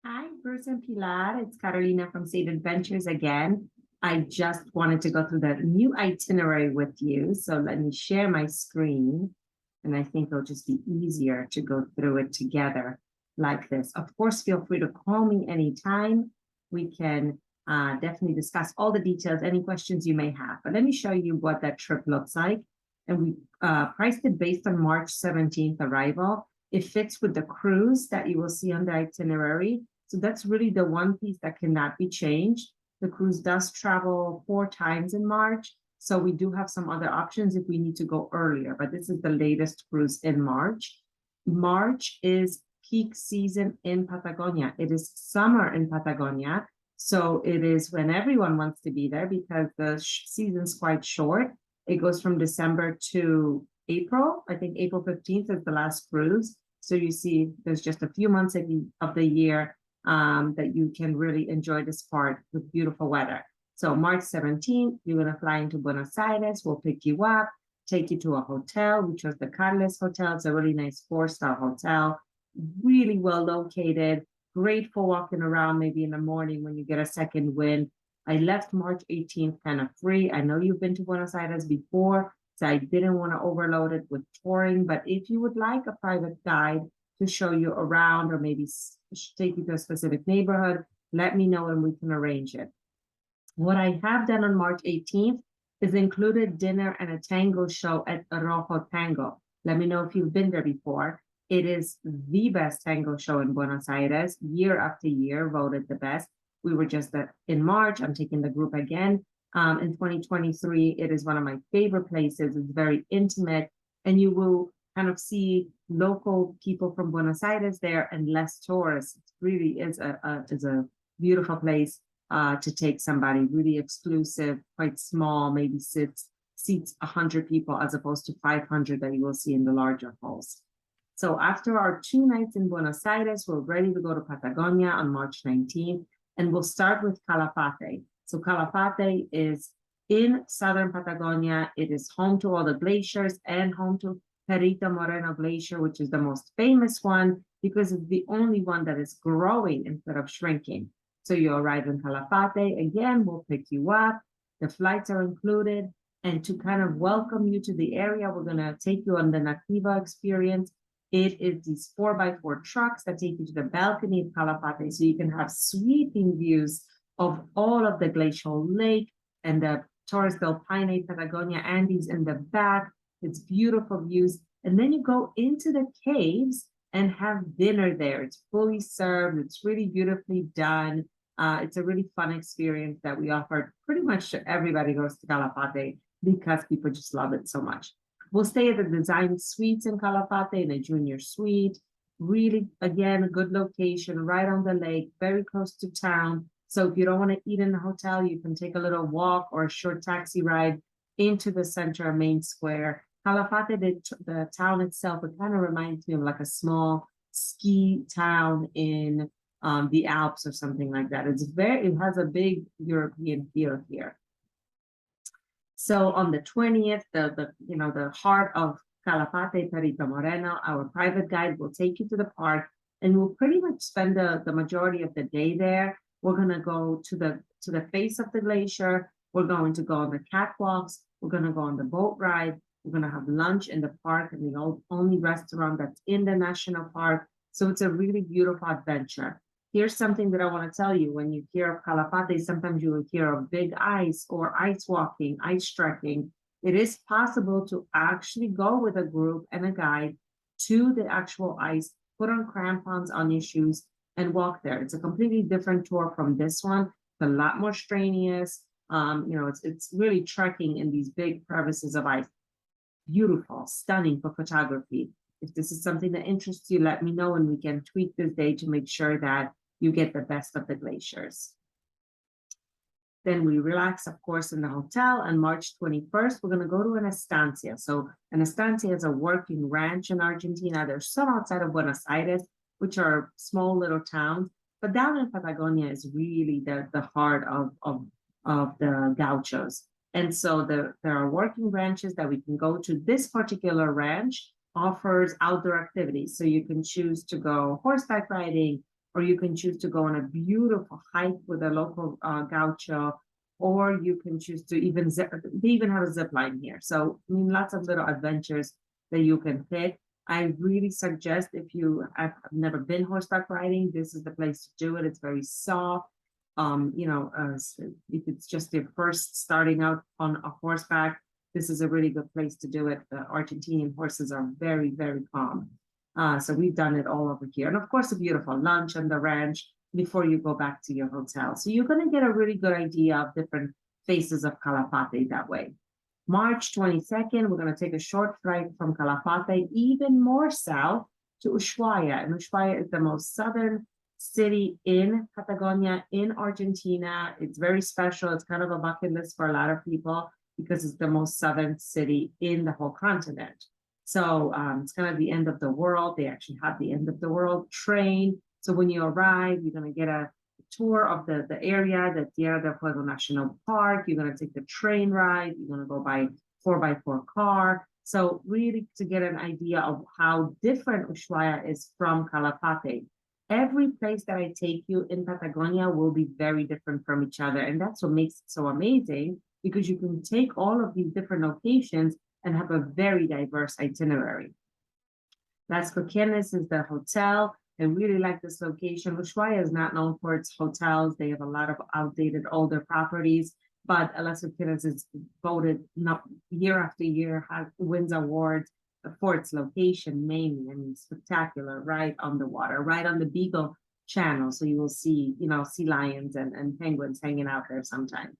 Hi, Bruce and Pilar. It's Carolina from Save Adventures again. I just wanted to go through the new itinerary with you. So let me share my screen. And I think it'll just be easier to go through it together like this. Of course, feel free to call me anytime. We can definitely discuss all the details, any questions you may have. But let me show you what that trip looks like. And we priced it based on March 17th arrival. It fits with the cruise that you will see on the itinerary. So that's really the one piece that cannot be changed. The cruise does travel 4 times in March. So we do have some other options if we need to go earlier, but this is the latest cruise in March. March is peak season in Patagonia. It is summer in Patagonia. So it is when everyone wants to be there because the season's quite short. It goes from December to April. I think April 15th is the last cruise. So you see, there's just a few months of the year that you can really enjoy this part with beautiful weather. So March 17th, you're going to fly into Buenos Aires. We'll pick you up, take you to a hotel. We chose the Carles Hotel. It's a really nice 4-star hotel, really well located, great for walking around maybe in the morning when you get a second wind. I left March 18th kind of free. I know you've been to Buenos Aires before, so I didn't want to overload it with touring. But if you would like a private guide to show you around or maybe take you to a specific neighborhood, let me know and we can arrange it. What I have done on March 18th is included dinner and a tango show at Rojo Tango. Let me know if you've been there before. It is the best tango show in Buenos Aires, year after year, voted the best. We were just in March. I'm taking the group again in 2023. It is one of my favorite places. It's very intimate, and you will kind of see local people from Buenos Aires there and less tourists. It really is a beautiful place to take somebody, really exclusive, quite small, maybe seats 100 people as opposed to 500 that you will see in the larger halls. So after our 2 nights in Buenos Aires, we're ready to go to Patagonia on March 19th, and we'll start with Calafate. So Calafate is in southern Patagonia. It is home to all the glaciers and home to Perito Moreno Glacier, which is the most famous one because it's the only one that is growing instead of shrinking. So you arrive in Calafate. Again, we'll pick you up. The flights are included. And to kind of welcome you to the area, we're going to take you on the Nativa experience. It is these 4x4 trucks that take you to the balcony of Calafate so you can have sweeping views of all of the glacial lake and the Torres del Paine, Patagonia Andes in the back. It's beautiful views. And then you go into the caves and have dinner there. It's fully served. It's really beautifully done. It's a really fun experience that we offer pretty much to everybody who goes to Calafate because people just love it so much. We'll stay at the Design Suites in Calafate in a junior suite. Really, again, a good location right on the lake, very close to town. So if you don't want to eat in the hotel, you can take a little walk or a short taxi ride into the center of Main Square. Calafate, the town itself, it kind of reminds me of like a small ski town in the Alps or something like that. It has a big European feel here. So on the 20th, the heart of Calafate, Perito Moreno, our private guide will take you to the park, and we'll pretty much spend the majority of the day there. We're gonna go to the face of the glacier. We're going to go on the catwalks. We're gonna go on the boat ride. We're gonna have lunch in the park, and the only restaurant that's in the national park. So it's a really beautiful adventure. Here's something that I want to tell you. When you hear of Calafate, sometimes you will hear of big ice or ice walking, ice trekking. It is possible to actually go with a group and a guide to the actual ice, put on crampons on your shoes, and walk there. It's a completely different tour from this one. It's a lot more strenuous. It's really trekking in these big crevices of ice. Beautiful, stunning for photography. If this is something that interests you, let me know and we can tweak this day to make sure that you get the best of the glaciers. Then we relax, of course, in the hotel. On March 21st, we're going to go to an estancia. So an estancia is a working ranch in Argentina. There's some outside of Buenos Aires, which are small little towns. But down in Patagonia is really the heart of the gauchos. And so there are working ranches that we can go to. This particular ranch offers outdoor activities. So you can choose to go horseback riding, or you can choose to go on a beautiful hike with a local gaucho, or you can choose to even they even have a zip line here. So I mean, lots of little adventures that you can pick. I really suggest if you have never been horseback riding, this is the place to do it. It's very soft. If it's just your first starting out on a horseback, this is a really good place to do it. The Argentinian horses are very, very calm. So we've done it all over here. And of course, a beautiful lunch on the ranch before you go back to your hotel. So you're going to get a really good idea of different faces of Calafate that way. March 22nd, we're going to take a short flight from Calafate even more south to Ushuaia. And Ushuaia is the most southern city in Patagonia, in Argentina. It's very special. It's kind of a bucket list for a lot of people because it's the most southern city in the whole continent. So it's kind of the end of the world. They actually have the end of the world train. So when you arrive, you're going to get a tour of the area, the Tierra del Fuego National Park. You're going to take the train ride. You're going to go by 4x4 car. So really to get an idea of how different Ushuaia is from Calafate. Every place that I take you in Patagonia will be very different from each other. And that's what makes it so amazing, because you can take all of these different locations and have a very diverse itinerary. Las Coquenes is the hotel. I really like this location. Ushuaia is not known for its hotels. They have a lot of outdated, older properties, but Las Coquenes is voted year after year, wins awards for its location mainly. I mean, spectacular, right on the water, right on the Beagle Channel. So you will see, sea lions and penguins hanging out there sometimes.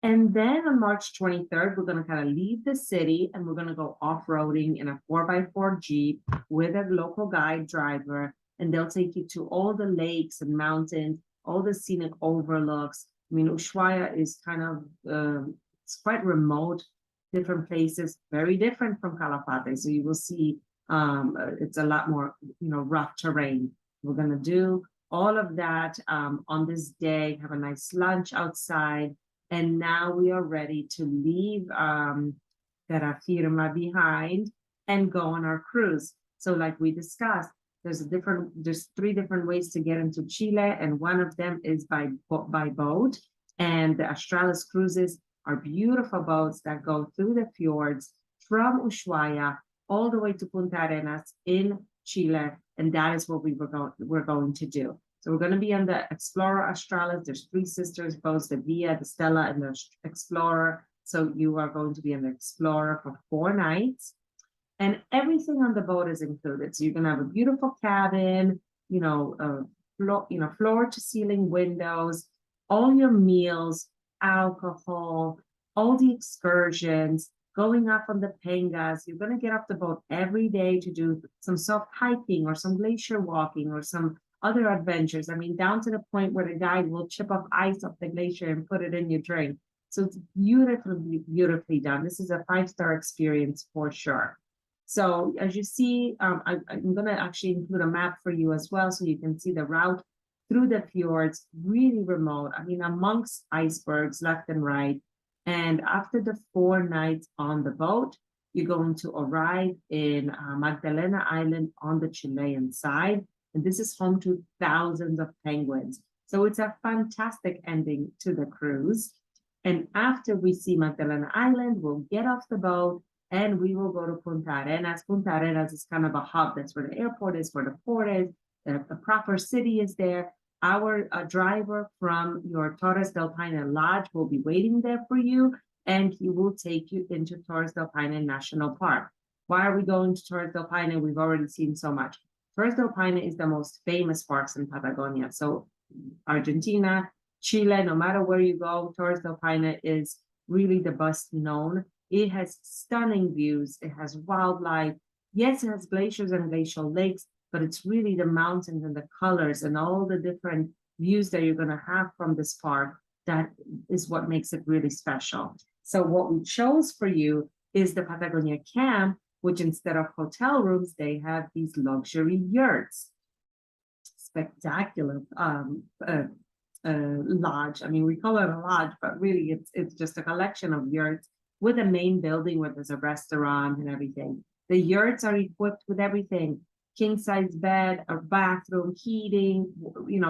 And then on March 23rd, we're going to kind of leave the city and we're going to go off-roading in a 4x4 Jeep with a local guide driver. And they'll take you to all the lakes and mountains, all the scenic overlooks. I mean, Ushuaia is kind of, it's quite remote, different places, very different from Calafate. So you will see it's a lot more, rough terrain. We're going to do all of that on this day, have a nice lunch outside. And now we are ready to leave Terra Firma behind and go on our cruise. So like we discussed, there's 3 different ways to get into Chile, and one of them is by boat. And the Australis cruises are beautiful boats that go through the fjords from Ushuaia all the way to Punta Arenas in Chile. And that is what we're going to do. So we're going to be on the Explorer Australis. There's 3 sisters boats, the Via, the Stella, and the Explorer. So you are going to be on the Explorer for 4 nights. And everything on the boat is included. So you're going to have a beautiful cabin, floor to ceiling windows, all your meals, alcohol, all the excursions, going up on the pengas. You're going to get off the boat every day to do some soft hiking or some glacier walking or some other adventures. I mean, down to the point where the guide will chip off ice off the glacier and put it in your drink. So it's beautifully, beautifully done. This is a 5-star experience for sure. So as you see, I'm going to actually include a map for you as well, so you can see the route through the fjords, really remote. I mean, amongst icebergs left and right. And after the 4 nights on the boat, you're going to arrive in Magdalena Island on the Chilean side. And this is home to thousands of penguins. So it's a fantastic ending to the cruise. And after we see Magdalena Island, we'll get off the boat and we will go to Punta Arenas. Punta Arenas is kind of a hub. That's where the airport is, where the port is. The proper city is there. Our driver from your Torres del Paine Lodge will be waiting there for you, and he will take you into Torres del Paine National Park. Why are we going to Torres del Paine? We've already seen so much. Torres del Paine is the most famous parks in Patagonia. So Argentina, Chile, no matter where you go, Torres del Paine is really the best known. It has stunning views. It has wildlife. Yes, it has glaciers and glacial lakes, but it's really the mountains and the colors and all the different views that you're going to have from this park. That is what makes it really special. So what we chose for you is the Patagonia Camp, which instead of hotel rooms, they have these luxury yurts. Spectacular lodge. I mean, we call it a lodge, but really it's just a collection of yurts with a main building where there's a restaurant and everything. The yurts are equipped with everything: king-size bed, a bathroom, heating,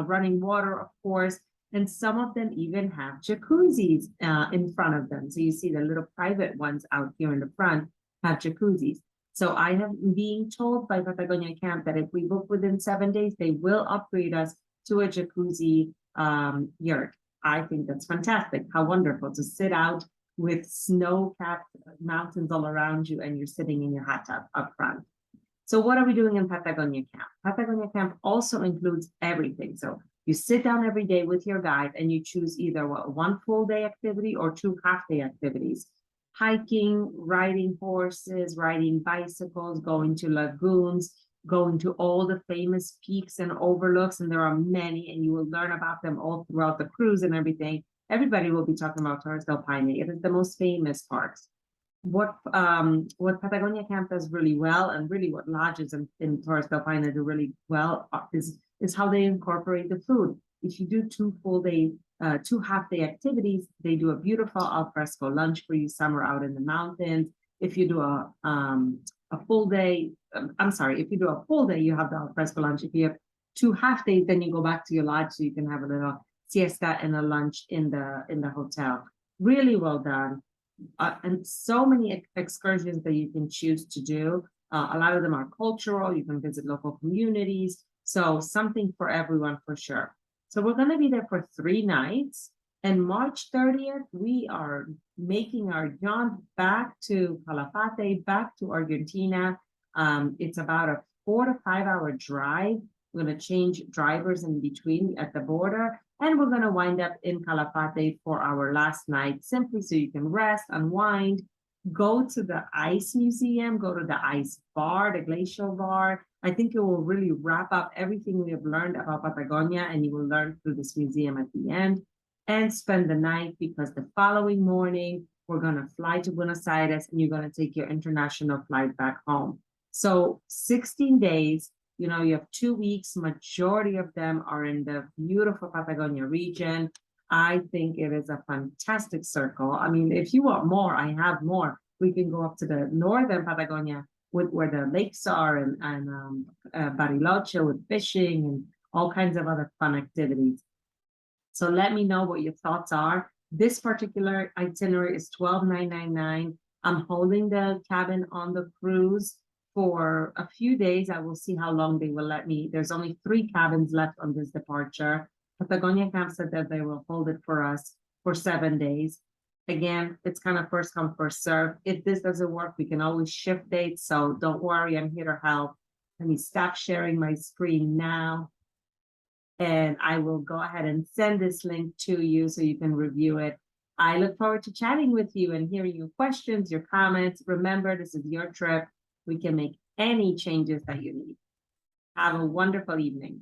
running water, of course. And some of them even have jacuzzis in front of them. So you see the little private ones out here in the front have jacuzzis. So I have being told by Patagonia Camp that if we book within 7 days, they will upgrade us to a jacuzzi yurt. I think that's fantastic. How wonderful to sit out with snow-capped mountains all around you and you're sitting in your hot tub up front. So what are we doing in Patagonia Camp? Patagonia Camp also includes everything. So you sit down every day with your guide and you choose either one full day activity or two half-day activities. Hiking, riding horses, riding bicycles, going to lagoons, going to all the famous peaks and overlooks, and there are many, and you will learn about them all throughout the cruise and everything. Everybody will be talking about Torres del Paine. It is the most famous parks. What Patagonia Camp does really well, and really what lodges in Torres del Paine do really well, is how they incorporate the food. If you do two half-day activities, they do a beautiful al fresco lunch for you somewhere out in the mountains. If you do a full day, if you do a full day, you have the al fresco lunch. If you have two half days, then you go back to your lodge so you can have a little siesta and a lunch in the hotel. Really well done. And so many excursions that you can choose to do. A lot of them are cultural. You can visit local communities. So something for everyone for sure. So we're going to be there for 3 nights. And March 30th, we are making our jaunt back to Calafate, back to Argentina. It's about a 4 to 5 hour drive. We're going to change drivers in between at the border. And we're going to wind up in Calafate for our last night, simply so you can rest, unwind, go to the ice museum, go to the ice bar, the glacial bar. I think it will really wrap up everything we have learned about Patagonia, and you will learn through this museum at the end, and spend the night, because the following morning, we're going to fly to Buenos Aires and you're going to take your international flight back home. So 16 days. You have 2 weeks, majority of them are in the beautiful Patagonia region. I think it is a fantastic circle. I mean, if you want more, I have more. We can go up to the northern Patagonia where the lakes are and Bariloche with fishing and all kinds of other fun activities. So let me know what your thoughts are. This particular itinerary is $12,999. I'm holding the cabin on the cruise for a few days. I will see how long they will let me. There's only 3 cabins left on this departure. Patagonia Camp said that they will hold it for us for 7 days. Again, it's kind of first come, first serve. If this doesn't work, we can always shift dates. So don't worry, I'm here to help. Let me stop sharing my screen now. And I will go ahead and send this link to you so you can review it. I look forward to chatting with you and hearing your questions, your comments. Remember, this is your trip. We can make any changes that you need. Have a wonderful evening.